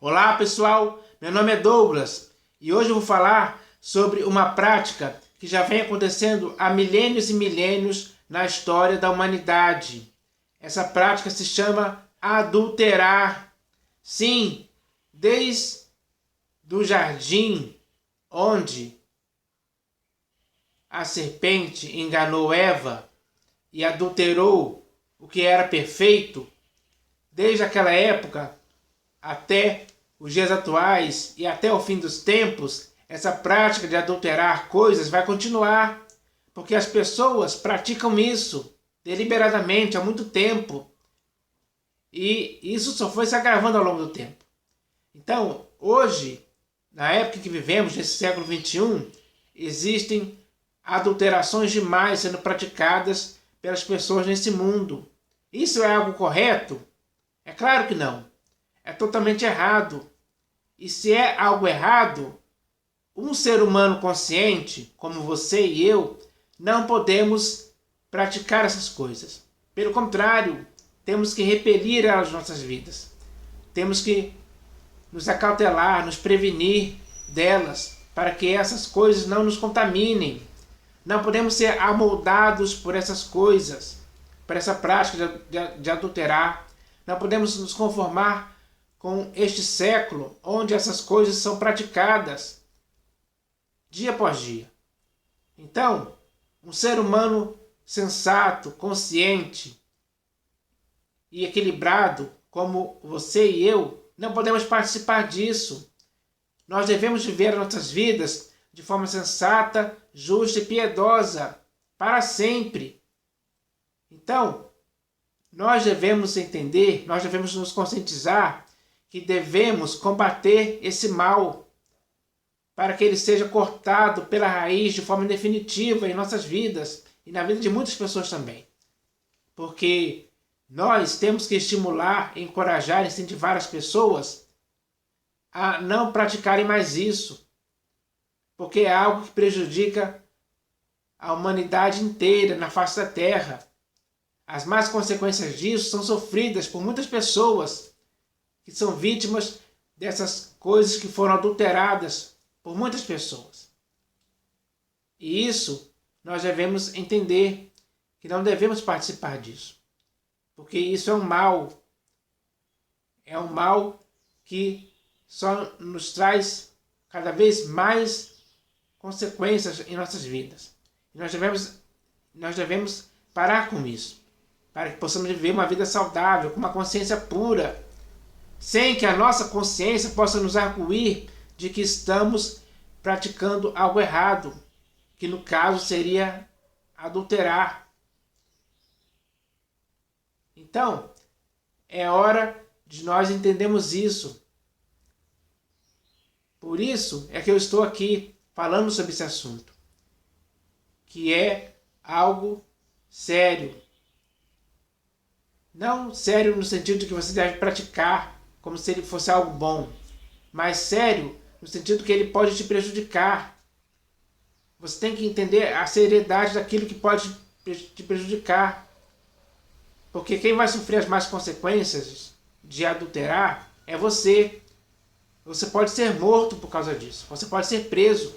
Olá pessoal, meu nome é Douglas e hoje eu vou falar sobre uma prática que já vem acontecendo há milênios e milênios na história da humanidade. Essa prática se chama adulterar. Sim, desde o jardim onde a serpente enganou Eva e adulterou o que era perfeito, desde aquela época até os dias atuais e até o fim dos tempos, essa prática de adulterar coisas vai continuar, porque as pessoas praticam isso deliberadamente há muito tempo e isso só foi se agravando ao longo do tempo. Então, hoje, na época que vivemos, nesse século XXI, existem adulterações demais sendo praticadas pelas pessoas nesse mundo. Isso é algo correto? É claro que não. É totalmente errado. E se é algo errado, um ser humano consciente, como você e eu, não podemos praticar essas coisas. Pelo contrário, temos que repelir elas nas nossas vidas. Temos que nos acautelar, nos prevenir delas, para que essas coisas não nos contaminem. Não podemos ser amoldados por essas coisas, por essa prática de adulterar. Não podemos nos conformar com este século onde essas coisas são praticadas dia após dia. Então, um ser humano sensato, consciente e equilibrado como você e eu, não podemos participar disso. Nós devemos viver as nossas vidas de forma sensata, justa e piedosa para sempre. Então, nós devemos entender, nós devemos nos conscientizar que devemos combater esse mal para que ele seja cortado pela raiz de forma definitiva em nossas vidas e na vida de muitas pessoas também. Porque nós temos que estimular, encorajar, incentivar as pessoas a não praticarem mais isso, porque é algo que prejudica a humanidade inteira na face da Terra. As más consequências disso são sofridas por muitas pessoas que são vítimas dessas coisas que foram adulteradas por muitas pessoas. E isso nós devemos entender que não devemos participar disso. Porque isso é um mal. É um mal que só nos traz cada vez mais consequências em nossas vidas. E nós devemos parar com isso, para que possamos viver uma vida saudável, com uma consciência pura, sem que a nossa consciência possa nos arguir de que estamos praticando algo errado, que no caso seria adulterar. Então, é hora de nós entendermos isso. Por isso é que eu estou aqui falando sobre esse assunto, que é algo sério. Não sério no sentido de que você deve praticar como se ele fosse algo bom, mas sério no sentido que ele pode te prejudicar. Você tem que entender a seriedade daquilo que pode te prejudicar. Porque quem vai sofrer as más consequências de adulterar é você. Você pode ser morto por causa disso. Você pode ser preso.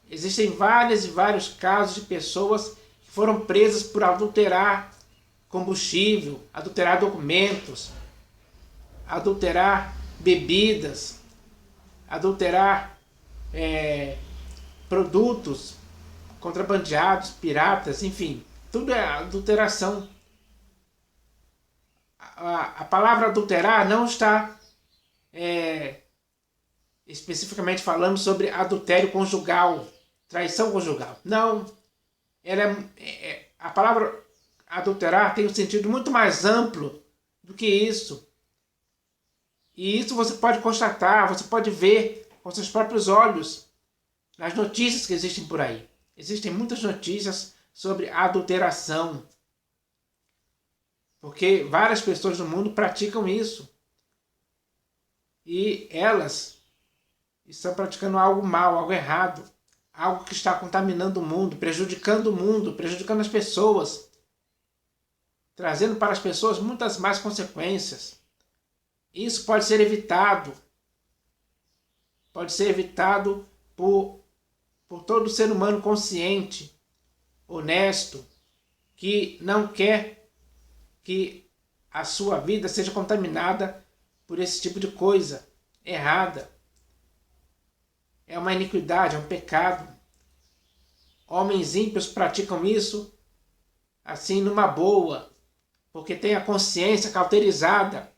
Existem vários e vários casos de pessoas que foram presas por adulterar combustível, adulterar documentos, adulterar bebidas, adulterar produtos contrabandeados, piratas, enfim. Tudo é adulteração. A palavra adulterar não está especificamente falando sobre adultério conjugal, traição conjugal. Não. A palavra adulterar tem um sentido muito mais amplo do que isso. E isso você pode constatar, você pode ver com seus próprios olhos nas notícias que existem por aí. Existem muitas notícias sobre adulteração, porque várias pessoas no mundo praticam isso. E elas estão praticando algo mal, algo errado, algo que está contaminando o mundo, prejudicando as pessoas, trazendo para as pessoas muitas más consequências. Isso pode ser evitado pode ser evitado por todo ser humano consciente, honesto, que não quer que a sua vida seja contaminada por esse tipo de coisa errada. É uma iniquidade, é um pecado. Homens ímpios praticam isso assim numa boa, porque têm a consciência cauterizada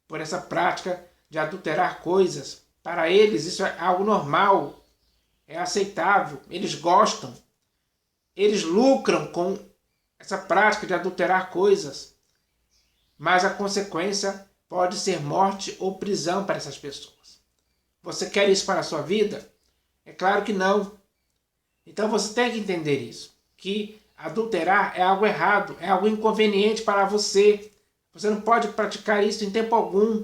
por essa prática de adulterar coisas. Para eles isso é algo normal, é aceitável, eles gostam, eles lucram com essa prática de adulterar coisas, mas a consequência pode ser morte ou prisão para essas pessoas. Você quer isso para a sua vida? É claro que não. Então você tem que entender isso, que adulterar é algo errado, é algo inconveniente para você. Você não pode praticar isso em tempo algum.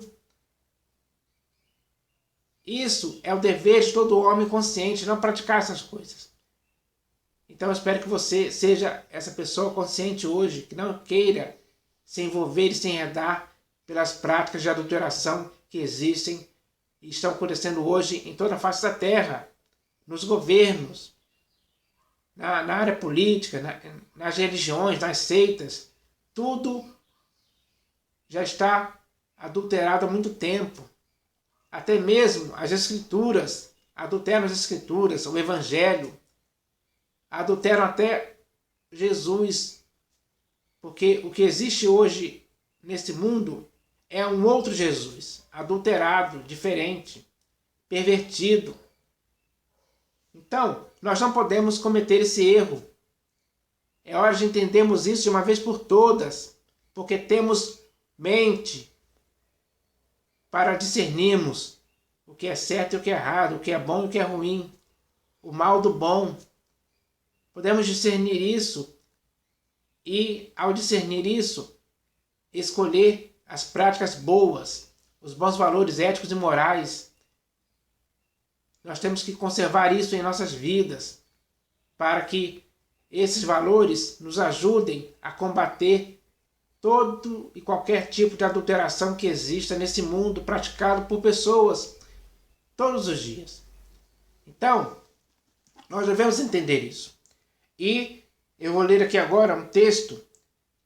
Isso é o dever de todo homem consciente, não praticar essas coisas. Então eu espero que você seja essa pessoa consciente hoje, que não queira se envolver e se enredar pelas práticas de adulteração que existem e estão acontecendo hoje em toda a face da terra, nos governos, na área política, nas religiões, nas seitas. Tudo já está adulterado há muito tempo. Até mesmo as escrituras, adulteram as escrituras, o evangelho, adulteram até Jesus, porque o que existe hoje nesse mundo é um outro Jesus, adulterado, diferente, pervertido. Então, nós não podemos cometer esse erro. É hora de entendermos isso de uma vez por todas, porque temos mente para discernirmos o que é certo e o que é errado, o que é bom e o que é ruim, o mal do bom. Podemos discernir isso e, ao discernir isso, escolher as práticas boas, os bons valores éticos e morais. Nós temos que conservar isso em nossas vidas, para que esses valores nos ajudem a combater todo e qualquer tipo de adulteração que exista nesse mundo praticado por pessoas todos os dias. Então, nós devemos entender isso. E eu vou ler aqui agora um texto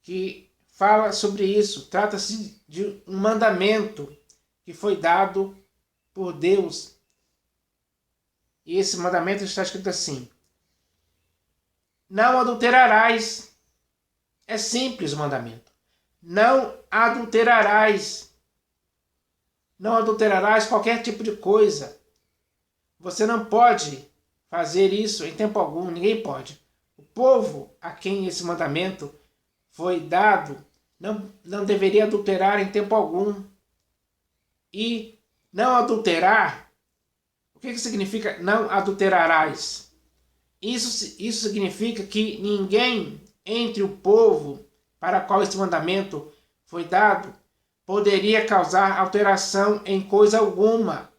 que fala sobre isso. Trata-se de um mandamento que foi dado por Deus. E esse mandamento está escrito assim: não adulterarás. É simples o mandamento. Não adulterarás. Não adulterarás qualquer tipo de coisa. Você não pode fazer isso em tempo algum, ninguém pode. O povo a quem esse mandamento foi dado não deveria adulterar em tempo algum. E não adulterar, o que significa não adulterarás? Isso significa que ninguém entre o povo para qual esse mandamento foi dado poderia causar alteração em coisa alguma.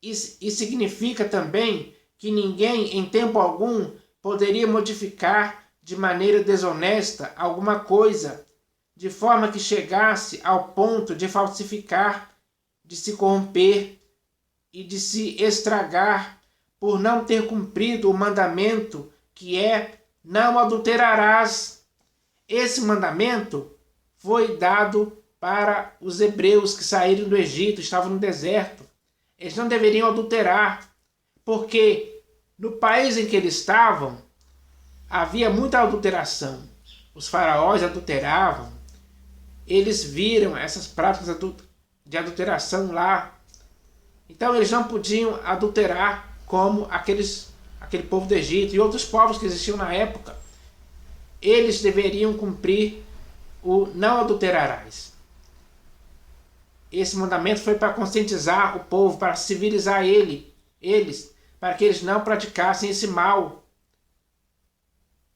E significa também que ninguém em tempo algum poderia modificar de maneira desonesta alguma coisa, de forma que chegasse ao ponto de falsificar, de se corromper e de se estragar por não ter cumprido o mandamento que é não adulterarás. Esse mandamento foi dado para os hebreus que saíram do Egito, estavam no deserto. Eles não deveriam adulterar, porque no país em que eles estavam havia muita adulteração. Os faraós adulteravam, eles viram essas práticas de adulteração lá. Então eles não podiam adulterar como aquele povo do Egito e outros povos que existiam na época. Eles deveriam cumprir o não adulterarás. Esse mandamento foi para conscientizar o povo, para civilizar eles, para que eles não praticassem esse mal,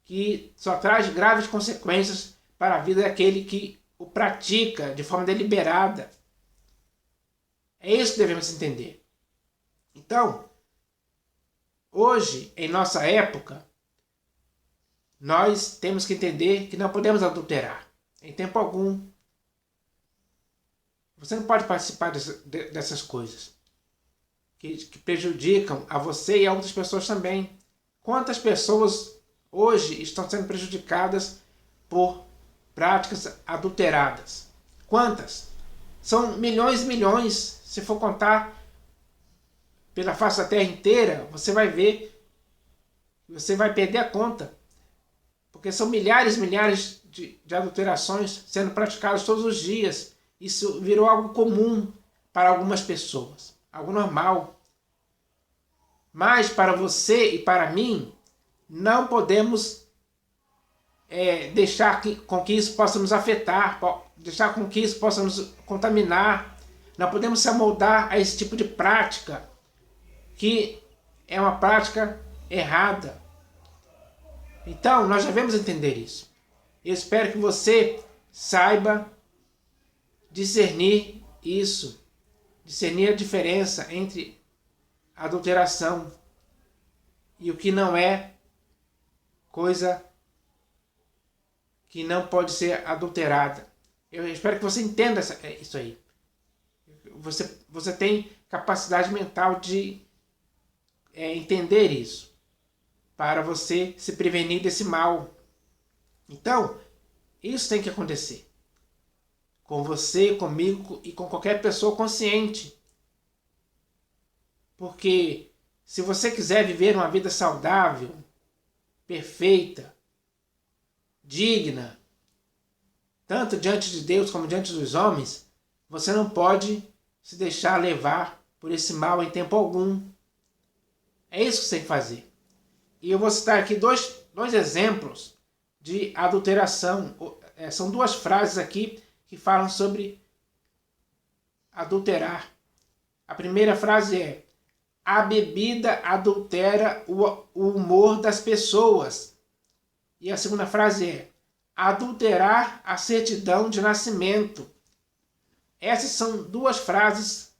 que só traz graves consequências para a vida daquele que o pratica de forma deliberada. É isso que devemos entender. Então, hoje, em nossa época, nós temos que entender que não podemos adulterar em tempo algum. Você não pode participar dessas coisas que prejudicam a você e a outras pessoas também. Quantas pessoas hoje estão sendo prejudicadas por práticas adulteradas? Quantas? São milhões e milhões. Se for contar pela face da terra inteira, você vai ver, você vai perder a conta. Porque são milhares e milhares de adulterações sendo praticadas todos os dias. Isso virou algo comum para algumas pessoas, algo normal. Mas para você e para mim, não podemos deixar com que isso possa nos afetar, deixar com que isso possa nos contaminar. Não podemos se amoldar a esse tipo de prática, que é uma prática errada. Então, nós devemos entender isso. Eu espero que você saiba discernir isso, discernir a diferença entre adulteração e o que não é coisa que não pode ser adulterada. Eu espero que você entenda isso aí. Você tem capacidade mental de entender isso, para você se prevenir desse mal. Então, isso tem que acontecer com você, comigo e com qualquer pessoa consciente. Porque se você quiser viver uma vida saudável, perfeita, digna, tanto diante de Deus como diante dos homens, você não pode se deixar levar por esse mal em tempo algum. É isso que você tem que fazer. E eu vou citar aqui dois exemplos de adulteração. São duas frases aqui que falam sobre adulterar. A primeira frase é: a bebida adultera o humor das pessoas. E a segunda frase é: adulterar a certidão de nascimento. Essas são duas frases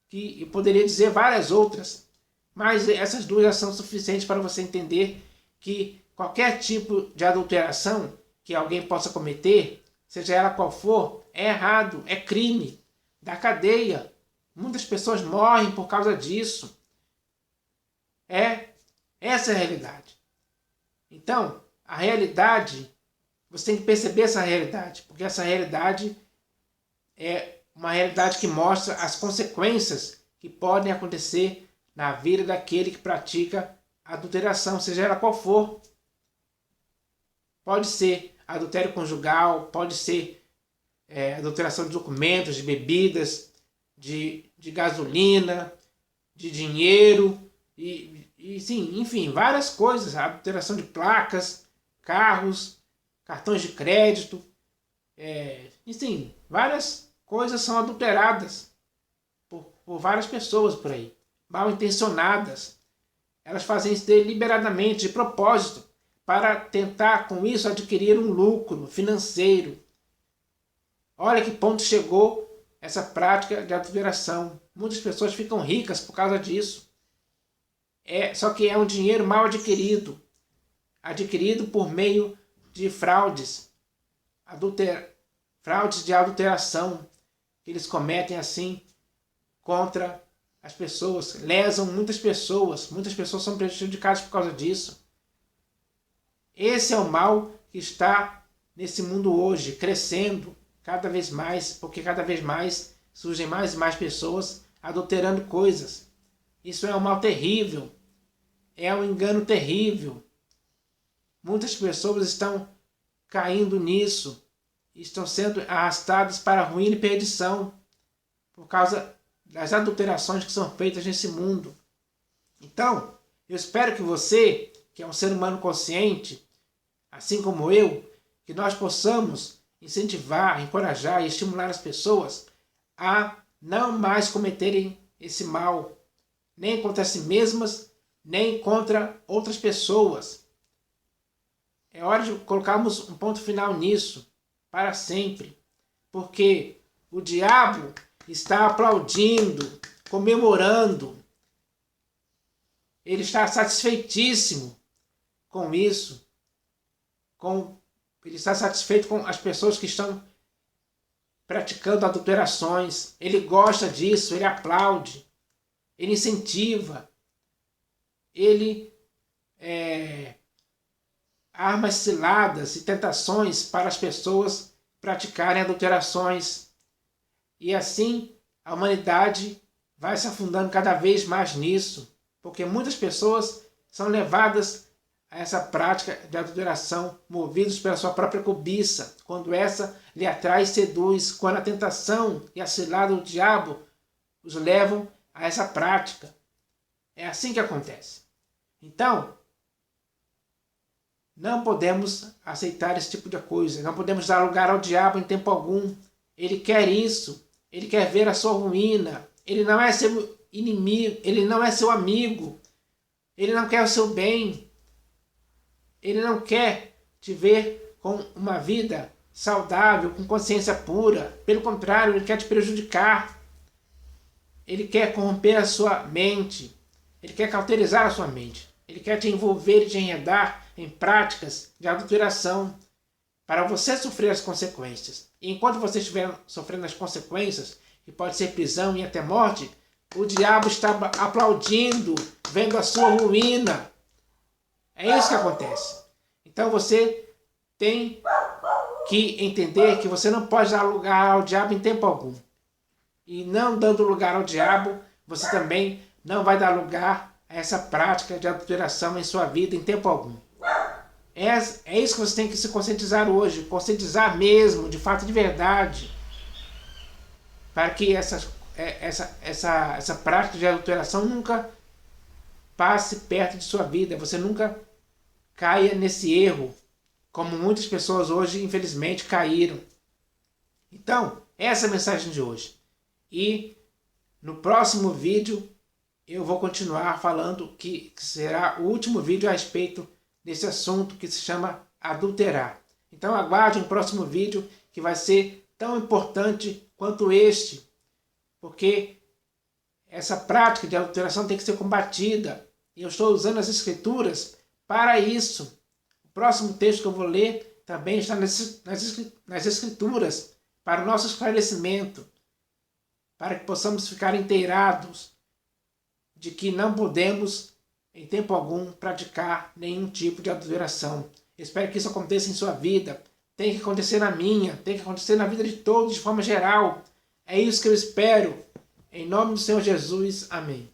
que eu poderia dizer várias outras, mas essas duas já são suficientes para você entender que qualquer tipo de adulteração que alguém possa cometer, seja ela qual for, é errado, é crime, dá cadeia. Muitas pessoas morrem por causa disso. Essa é a realidade. Então, a realidade, você tem que perceber essa realidade, porque essa realidade é uma realidade que mostra as consequências que podem acontecer na vida daquele que pratica adulteração, seja ela qual for. Pode ser adultério conjugal, pode ser adulteração de documentos, de bebidas, de gasolina, de dinheiro, e sim, enfim, várias coisas. Adulteração de placas, carros, cartões de crédito, enfim, várias coisas são adulteradas por várias pessoas por aí, mal intencionadas. Elas fazem isso deliberadamente, de propósito, para tentar com isso adquirir um lucro financeiro. Olha que ponto chegou essa prática de adulteração. Muitas pessoas ficam ricas por causa disso. Só que é um dinheiro mal adquirido, adquirido por meio de fraudes, fraudes de adulteração, que eles cometem assim contra as pessoas, lesam muitas pessoas são prejudicadas por causa disso. Esse é o mal que está nesse mundo hoje, crescendo cada vez mais, porque cada vez mais surgem mais e mais pessoas adulterando coisas. Isso é um mal terrível, é um engano terrível. Muitas pessoas estão caindo nisso, estão sendo arrastadas para a ruína e perdição por causa das adulterações que são feitas nesse mundo. Então, eu espero que você, que é um ser humano consciente, assim como eu, que nós possamos incentivar, encorajar e estimular as pessoas a não mais cometerem esse mal, nem contra si mesmas, nem contra outras pessoas. É hora de colocarmos um ponto final nisso, para sempre, porque o diabo está aplaudindo, comemorando, ele está satisfeitíssimo com isso, ele está satisfeito com as pessoas que estão praticando adulterações, ele gosta disso, ele aplaude, ele incentiva, ele armas ciladas e tentações para as pessoas praticarem adulterações. E assim a humanidade vai se afundando cada vez mais nisso, porque muitas pessoas são levadas a essa prática de adulteração, movidos pela sua própria cobiça, quando essa lhe atrai e seduz, quando a tentação e a cilada do diabo os levam a essa prática. É assim que acontece. Então, não podemos aceitar esse tipo de coisa, não podemos dar lugar ao diabo em tempo algum. Ele quer isso, ele quer ver a sua ruína, ele não é seu inimigo, ele não é seu amigo, ele não quer o seu bem, ele não quer te ver com uma vida saudável, com consciência pura. Pelo contrário, ele quer te prejudicar, ele quer corromper a sua mente, ele quer cauterizar a sua mente, ele quer te envolver e te enredar em práticas de adulteração para você sofrer as consequências. E enquanto você estiver sofrendo as consequências, que pode ser prisão e até morte, o diabo está aplaudindo, vendo a sua ruína. É isso que acontece. Então você tem que entender que você não pode dar lugar ao diabo em tempo algum. E não dando lugar ao diabo, você também não vai dar lugar a essa prática de adulteração em sua vida em tempo algum. É isso que você tem que se conscientizar hoje, conscientizar mesmo, de fato, de verdade, para que essa prática de adulteração nunca passe perto de sua vida, você nunca caia nesse erro, como muitas pessoas hoje, infelizmente, caíram. Então, essa é a mensagem de hoje. E no próximo vídeo eu vou continuar falando que será o último vídeo a respeito desse assunto que se chama adulterar. Então aguarde um próximo vídeo que vai ser tão importante quanto este, porque essa prática de adulteração tem que ser combatida. E eu estou usando as escrituras para isso. O próximo texto que eu vou ler também está nas escrituras, para o nosso esclarecimento, para que possamos ficar inteirados de que não podemos, em tempo algum, praticar nenhum tipo de adulteração. Espero que isso aconteça em sua vida. Tem que acontecer na minha, tem que acontecer na vida de todos de forma geral. É isso que eu espero. Em nome do Senhor Jesus. Amém.